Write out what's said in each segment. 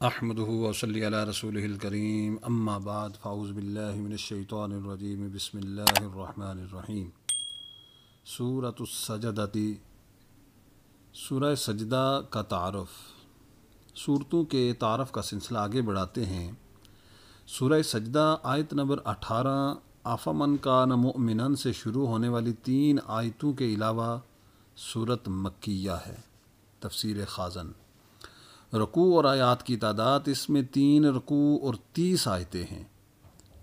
احمدہ وصلی علی رسولہ الکریم اما بعد فاعوذ باللہ من الشیطان الرجیم بسم اللہ الرحمن الرحیم سورۃ السجدہ، سورہ سجدہ کا تعارف۔ صورتوں کے تعارف کا سلسلہ آگے بڑھاتے ہیں۔ سورہ سجدہ آیت نمبر 18 افمن کان مؤمنا سے شروع ہونے والی 3 آیتوں کے علاوہ سورت مکیہ ہے۔ تفسیر خازن۔ رکوع اور آیات کی تعداد اس میں 3 رکوع اور 30 آیتیں ہیں۔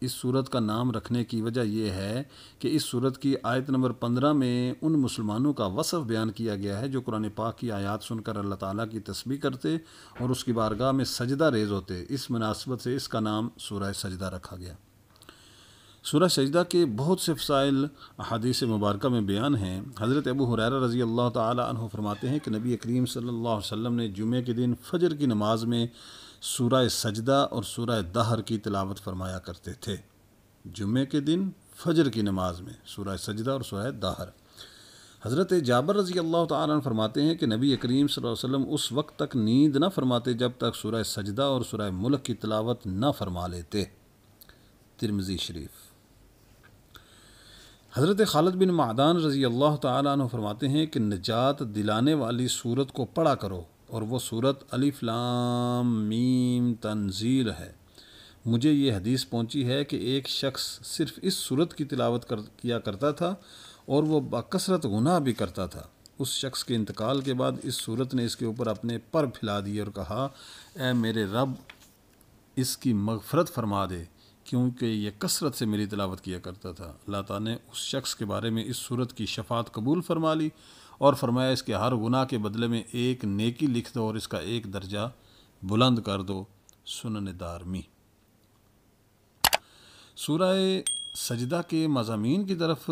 اس صورت کا نام رکھنے کی وجہ یہ ہے کہ اس صورت کی آیت نمبر 15 میں ان مسلمانوں کا وصف بیان کیا گیا ہے جو قرآن پاک کی آیات سن کر اللہ تعالیٰ کی تسبیح کرتے اور اس کی بارگاہ میں سجدہ ریز ہوتے۔ اس مناسبت سے اس کا نام سورہ سجدہ رکھا گیا۔ سورہ سجدہ کے بہت سے فضائل احادیث مبارکہ میں بیان ہیں۔ حضرت ابو ہریرہ رضی اللہ تعالی عنہ فرماتے ہیں کہ نبی کریم صلی اللہ علیہ وسلم نے جمعے کے دن فجر کی نماز میں سورہ سجدہ اور سورہ دہر کی تلاوت فرمایا کرتے تھے۔ جمعے کے دن فجر کی نماز میں سورہ سجدہ اور سورہ دہر۔ حضرت جابر رضی اللہ تعالی عنہ فرماتے ہیں کہ نبی کریم صلی اللہ علیہ وسلم اس وقت تک نیند نہ فرماتے جب تک سورہ سجدہ اور سورہ ملک کی تلاوت نہ فرما لیتے۔ ترمذی شریف۔ حضرت خالد بن معدان رضی اللہ تعالیٰ عنہ فرماتے ہیں کہ نجات دلانے والی سورت کو پڑھا کرو، اور وہ سورت الف لام میم تنزیل ہے۔ مجھے یہ حدیث پہنچی ہے کہ ایک شخص صرف اس سورت کی تلاوت کیا کرتا تھا اور وہ بکثرت گناہ بھی کرتا تھا۔ اس شخص کے انتقال کے بعد اس سورت نے اس کے اوپر اپنے پر پھیلا دیے اور کہا، اے میرے رب اس کی مغفرت فرما دے، کیونکہ یہ کثرت سے میری تلاوت کیا کرتا تھا۔ اللہ تعالیٰ نے اس شخص کے بارے میں اس صورت کی شفاعت قبول فرما لی اور فرمایا اس کے ہر گناہ کے بدلے میں ایک نیکی لکھ دو اور اس کا ایک درجہ بلند کر دو۔ سنن دارمی۔ سورہ سجدہ کے مضامین کی طرف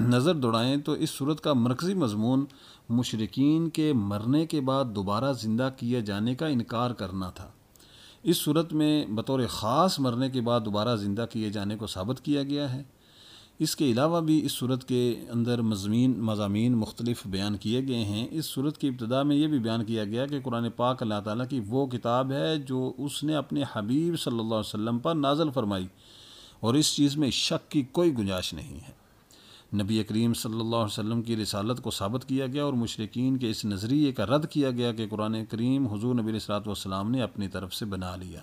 نظر دوڑائیں تو اس صورت کا مرکزی مضمون مشرکین کے مرنے کے بعد دوبارہ زندہ کیے جانے کا انکار کرنا تھا۔ اس صورت میں بطور خاص مرنے کے بعد دوبارہ زندہ کیے جانے کو ثابت کیا گیا ہے۔ اس کے علاوہ بھی اس صورت کے اندر مضامین مختلف بیان کیے گئے ہیں۔ اس صورت کی ابتدا میں یہ بھی بیان کیا گیا کہ قرآن پاک اللہ تعالیٰ کی وہ کتاب ہے جو اس نے اپنے حبیب صلی اللہ علیہ وسلم پر نازل فرمائی، اور اس چیز میں شک کی کوئی گنجائش نہیں ہے۔ نبی کریم صلی اللہ علیہ وسلم کی رسالت کو ثابت کیا گیا اور مشرکین کے اس نظریے کا رد کیا گیا کہ قرآن کریم حضور نبی علیہ السلام نے اپنی طرف سے بنا لیا۔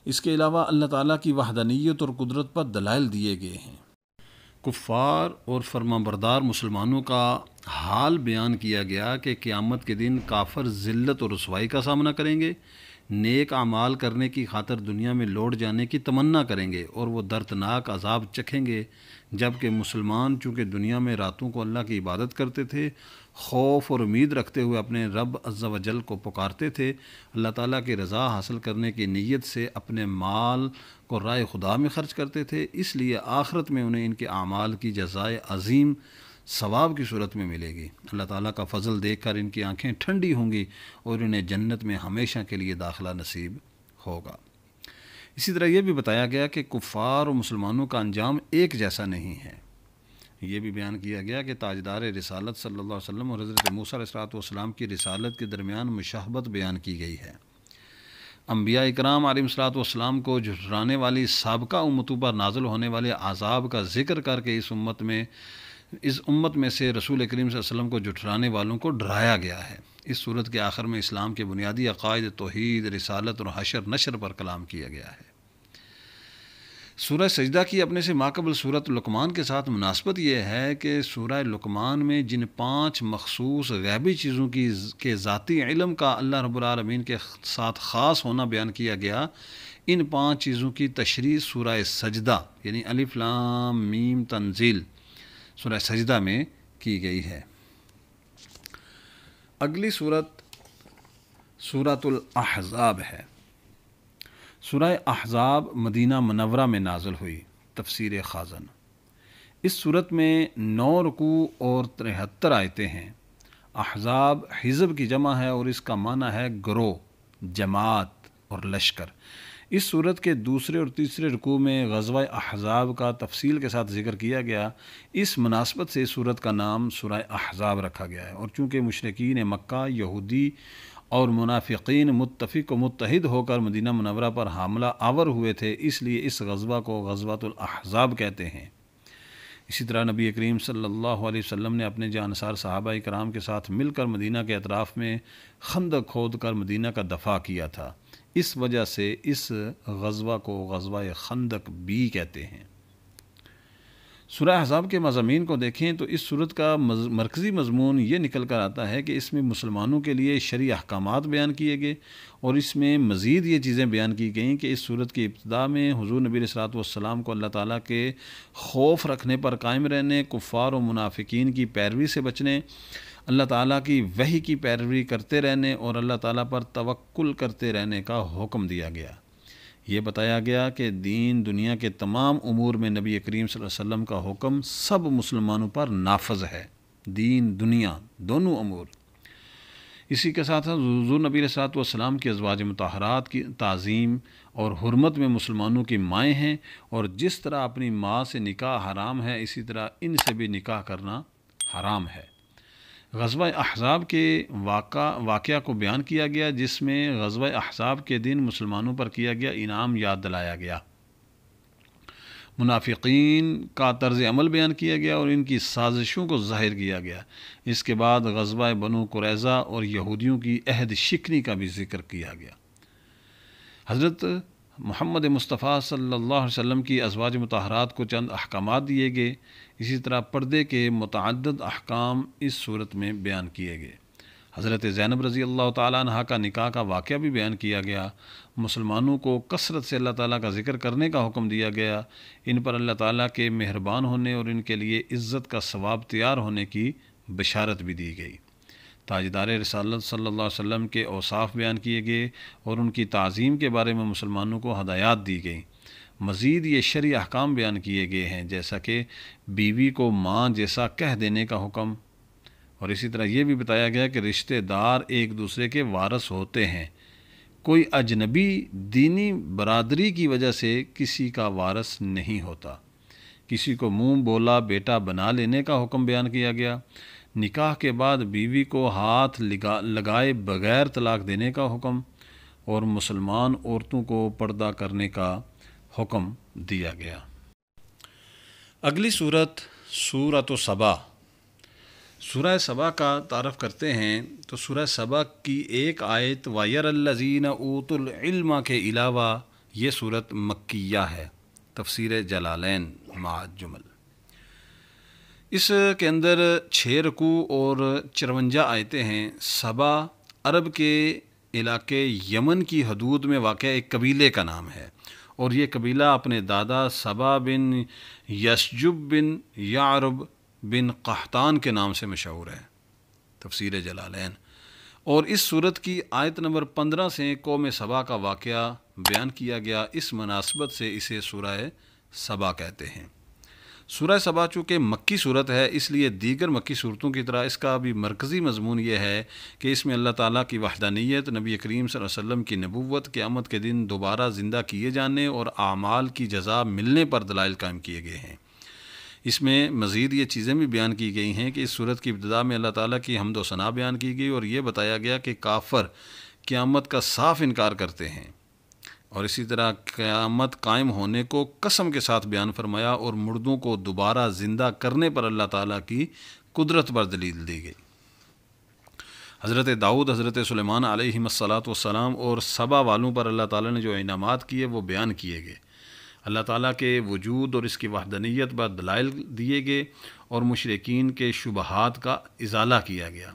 اس کے علاوہ اللہ تعالیٰ کی وحدانیت اور قدرت پر دلائل دیے گئے ہیں۔ کفار اور فرمانبردار مسلمانوں کا حال بیان کیا گیا کہ قیامت کے دن کافر ذلت اور رسوائی کا سامنا کریں گے، نیک اعمال کرنے کی خاطر دنیا میں لوٹ جانے کی تمنا کریں گے اور وہ دردناک عذاب چکھیں گے، جبکہ مسلمان چونکہ دنیا میں راتوں کو اللہ کی عبادت کرتے تھے، خوف اور امید رکھتے ہوئے اپنے رب عز و جل کو پکارتے تھے، اللہ تعالیٰ کی رضا حاصل کرنے کی نیت سے اپنے مال کو راہ خدا میں خرچ کرتے تھے، اس لیے آخرت میں انہیں ان کے اعمال کی جزائے عظیم ثواب کی صورت میں ملے گی۔ اللہ تعالیٰ کا فضل دیکھ کر ان کی آنکھیں ٹھنڈی ہوں گی اور انہیں جنت میں ہمیشہ کے لیے داخلہ نصیب ہوگا۔ اسی طرح یہ بھی بتایا گیا کہ کفار و مسلمانوں کا انجام ایک جیسا نہیں ہے۔ یہ بھی بیان کیا گیا کہ تاجدار رسالت صلی اللہ علیہ وسلم اور حضرت موسیٰ علیہ السلام کی رسالت کے درمیان مشابہت بیان کی گئی ہے۔ انبیاء اکرام علیہ السلام کو جھٹلانے والی سابقہ امتوں پر نازل ہونے والے عذاب کا ذکر کر کے اس امت میں سے رسول کریم صلی اللہ علیہ وسلم کو جھٹلانے والوں کو ڈرایا گیا ہے۔ اس صورت کے آخر میں اسلام کے بنیادی عقائد توحید، رسالت اور حشر نشر پر کلام کیا گیا ہے۔ سورہ سجدہ کی اپنے سے ماقبل سورۃ لقمان کے ساتھ مناسبت یہ ہے کہ سورہ لقمان میں جن 5 مخصوص غیبی چیزوں کے ذاتی علم کا اللہ رب العالمین کے ساتھ خاص ہونا بیان کیا گیا، ان 5 چیزوں کی تشریح سورہ سجدہ یعنی الف لام میم تنزیل سورہ سجدہ میں کی گئی ہے۔ اگلی صورت سورۃ الاحزاب ہے۔ سورہ احزاب مدینہ منورہ میں نازل ہوئی۔ تفسیر خازن۔ اس صورت میں 9 رکوع اور 73 آیتیں ہیں۔ احزاب حزب کی جمع ہے اور اس کا معنی ہے گروہ، جماعت اور لشکر۔ اس صورت کے دوسرے اور تیسرے رکوع میں غزوہ احزاب کا تفصیل کے ساتھ ذکر کیا گیا۔ اس مناسبت سے اس صورت کا نام سورہ احزاب رکھا گیا ہے، اور چونکہ مشرکین مکہ، یہودی اور منافقین متفق و متحد ہو کر مدینہ منورہ پر حملہ آور ہوئے تھے، اس لیے اس غزوہ کو غزوۃ الاحزاب کہتے ہیں۔ اسی طرح نبی کریم صلی اللہ علیہ وسلم نے اپنے جانصار صحابہ کرام کے ساتھ مل کر مدینہ کے اطراف میں خندق کھود کر مدینہ کا دفاع کیا تھا، اس وجہ سے اس غزوہ کو غزوہ خندق بھی کہتے ہیں۔ سورہ احزاب کے مضامین کو دیکھیں تو اس صورت کا مرکزی مضمون یہ نکل کر آتا ہے کہ اس میں مسلمانوں کے لیے شرعی احکامات بیان کیے گئے، اور اس میں مزید یہ چیزیں بیان کی گئیں کہ اس صورت کی ابتدا میں حضور نبی علیہ الصلوۃ والسلام کو اللہ تعالیٰ کے خوف رکھنے پر قائم رہنے، کفار و منافقین کی پیروی سے بچنے، اللہ تعالیٰ کی وحی کی پیروی کرتے رہنے اور اللہ تعالیٰ پر توکل کرتے رہنے کا حکم دیا گیا۔ یہ بتایا گیا کہ دین دنیا کے تمام امور میں نبی کریم صلی اللہ علیہ وسلم کا حکم سب مسلمانوں پر نافذ ہے، دین دنیا دونوں امور۔ اسی کے ساتھ حضور نبی علیہ الصلوۃ والسلام کی ازواج مطہرات کی تعظیم اور حرمت میں مسلمانوں کی مائیں ہیں، اور جس طرح اپنی ماں سے نکاح حرام ہے اسی طرح ان سے بھی نکاح کرنا حرام ہے۔ غزوہ احزاب کے واقعہ کو بیان کیا گیا، جس میں غزوہ احزاب کے دن مسلمانوں پر کیا گیا انعام یاد دلایا گیا، منافقین کا طرز عمل بیان کیا گیا اور ان کی سازشوں کو ظاہر کیا گیا۔ اس کے بعد غزوہ بنو قریظہ اور یہودیوں کی عہد شکنی کا بھی ذکر کیا گیا۔ حضرت محمد مصطفیٰ صلی اللہ علیہ وسلم کی ازواج مطہرات کو چند احکامات دیے گئے، اسی طرح پردے کے متعدد احکام اس صورت میں بیان کیے گئے۔ حضرت زینب رضی اللہ تعالیٰ عنہ کا نکاح کا واقعہ بھی بیان کیا گیا۔ مسلمانوں کو کثرت سے اللہ تعالیٰ کا ذکر کرنے کا حکم دیا گیا، ان پر اللہ تعالیٰ کے مہربان ہونے اور ان کے لیے عزت کا ثواب تیار ہونے کی بشارت بھی دی گئی۔ تاجدار رسالت صلی اللہ علیہ وسلم کے اوصاف بیان کیے گئے اور ان کی تعظیم کے بارے میں مسلمانوں کو ہدایات دی گئیں۔ مزید یہ شرعی احکام بیان کیے گئے ہیں، جیسا کہ بیوی کو ماں جیسا کہہ دینے کا حکم، اور اسی طرح یہ بھی بتایا گیا کہ رشتہ دار ایک دوسرے کے وارث ہوتے ہیں، کوئی اجنبی دینی برادری کی وجہ سے کسی کا وارث نہیں ہوتا۔ کسی کو منہ بولا بیٹا بنا لینے کا حکم بیان کیا گیا۔ نکاح کے بعد بیوی کو ہاتھ لگائے بغیر طلاق دینے کا حکم، اور مسلمان عورتوں کو پردہ کرنے کا حکم دیا گیا۔ اگلی صورت سورۃ سبا۔ سورہ سبا کا تعارف کرتے ہیں تو سورہ سبا کی ایک آیت وَيَرَى الَّذِينَ أُوتُوا الْعِلْمَ کے علاوہ یہ صورت مکیہ ہے، تفسیر جلالین مع جمل۔ اس کے اندر 6 رکوع اور 54 آیتیں ہیں۔ سبا عرب کے علاقے یمن کی حدود میں واقع ایک قبیلے کا نام ہے، اور یہ قبیلہ اپنے دادا سبا بن یشجب بن یعرب بن قحطان کے نام سے مشہور ہے، تفسیر جلالین۔ اور اس صورت کی آیت نمبر 15 سے قوم سبا کا واقعہ بیان کیا گیا، اس مناسبت سے اسے سورہ سبا کہتے ہیں۔ سورہ سبا چونکہ مکی صورت ہے، اس لیے دیگر مکی صورتوں کی طرح اس کا بھی مرکزی مضمون یہ ہے کہ اس میں اللہ تعالیٰ کی وحدانیت، نبی کریم صلی اللہ علیہ وسلم کی نبوت، قیامت کے دن دوبارہ زندہ کیے جانے اور اعمال کی جزا ملنے پر دلائل قائم کیے گئے ہیں۔ اس میں مزید یہ چیزیں بھی بیان کی گئی ہیں کہ اس صورت کی ابتدا میں اللہ تعالیٰ کی حمد و ثنا بیان کی گئی، اور یہ بتایا گیا کہ کافر قیامت کا صاف انکار کرتے ہیں، اور اسی طرح قیامت قائم ہونے کو قسم کے ساتھ بیان فرمایا، اور مردوں کو دوبارہ زندہ کرنے پر اللہ تعالیٰ کی قدرت پر دلیل دی گئی۔ حضرت داؤد، حضرت سلیمان علیہم الصلاۃ والسلام اور سبا والوں پر اللہ تعالیٰ نے جو انعامات کیے وہ بیان کیے گئے۔ اللہ تعالیٰ کے وجود اور اس کی وحدانیت پر دلائل دیے گئے، اور مشرکین کے شبہات کا ازالہ کیا گیا۔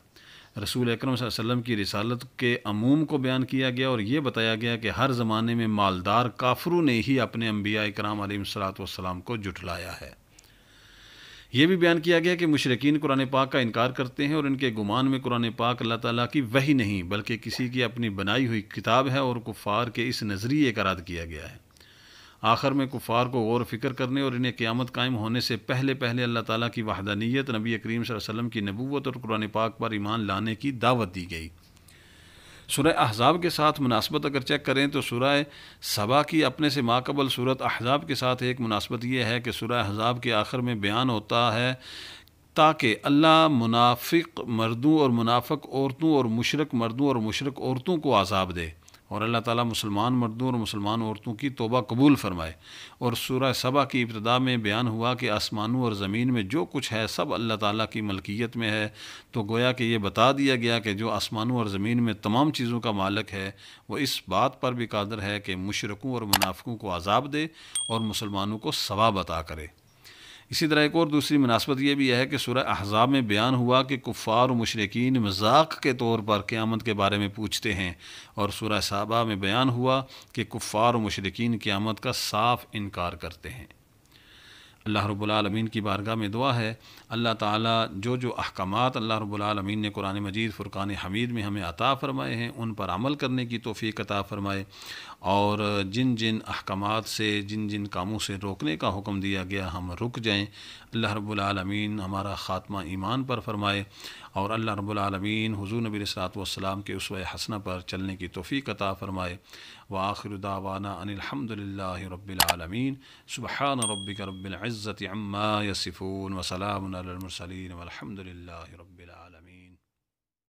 رسول اکرم صلی اللہ علیہ وسلم کی رسالت کے عموم کو بیان کیا گیا، اور یہ بتایا گیا کہ ہر زمانے میں مالدار کافروں نے ہی اپنے انبیاء کرام علیہم الصلوۃ والسلام کو جھٹلایا ہے۔ یہ بھی بیان کیا گیا کہ مشرکین قرآن پاک کا انکار کرتے ہیں، اور ان کے گمان میں قرآن پاک اللہ تعالیٰ کی وحی نہیں بلکہ کسی کی اپنی بنائی ہوئی کتاب ہے، اور کفار کے اس نظریے کا رد کیا گیا ہے۔ آخر میں کفار کو غور و فکر کرنے اور انہیں قیامت قائم ہونے سے پہلے اللہ تعالیٰ کی وحدانیت، نبی کریم صلی اللہ علیہ وسلم کی نبوت اور قرآن پاک پر ایمان لانے کی دعوت دی گئی۔ سورہ احزاب کے ساتھ مناسبت اگر چیک کریں تو سورہ سبا کی اپنے سے ماقبل سورت احزاب کے ساتھ ایک مناسبت یہ ہے کہ سورہ احزاب کے آخر میں بیان ہوتا ہے تاکہ اللہ منافق مردوں اور منافق عورتوں اور مشرک مردوں اور مشرک عورتوں کو عذاب دے، اور اللہ تعالیٰ مسلمان مردوں اور مسلمان عورتوں کی توبہ قبول فرمائے۔ اور سورہ سبا کی ابتدا میں بیان ہوا کہ آسمانوں اور زمین میں جو کچھ ہے سب اللہ تعالیٰ کی ملکیت میں ہے، تو گویا کہ یہ بتا دیا گیا کہ جو آسمانوں اور زمین میں تمام چیزوں کا مالک ہے وہ اس بات پر بھی قادر ہے کہ مشرکوں اور منافقوں کو عذاب دے اور مسلمانوں کو ثواب عطا کرے۔ اسی طرح ایک اور دوسری مناسبت یہ بھی ہے کہ سورہ احزاب میں بیان ہوا کہ کفار و مشرکین مذاق کے طور پر قیامت کے بارے میں پوچھتے ہیں، اور سورہ صحابہ میں بیان ہوا کہ کفار و مشرکین قیامت کا صاف انکار کرتے ہیں۔ اللہ رب العالمین کی بارگاہ میں دعا ہے اللہ تعالیٰ جو احکامات اللہ رب العالمین نے قرآن مجید فرقان حمید میں ہمیں عطا فرمائے ہیں ان پر عمل کرنے کی توفیق عطا فرمائے، اور جن جن احکامات سے جن جن کاموں سے روکنے کا حکم دیا گیا ہم رک جائیں۔ اللہ رب العالمین ہمارا خاتمہ ایمان پر فرمائے، اور اللہ رب العالمین حضور نبی علیہ الصلوۃ والسلام کے اسوہ حسنہ پر چلنے کی توفیق عطا فرمائے۔ وآخر دعوانا ان الحمد للہ رب العالمین، سبحان ربک رب العزة عما یصفون، وسلام علی المرسلین، والحمد للہ رب العالمین۔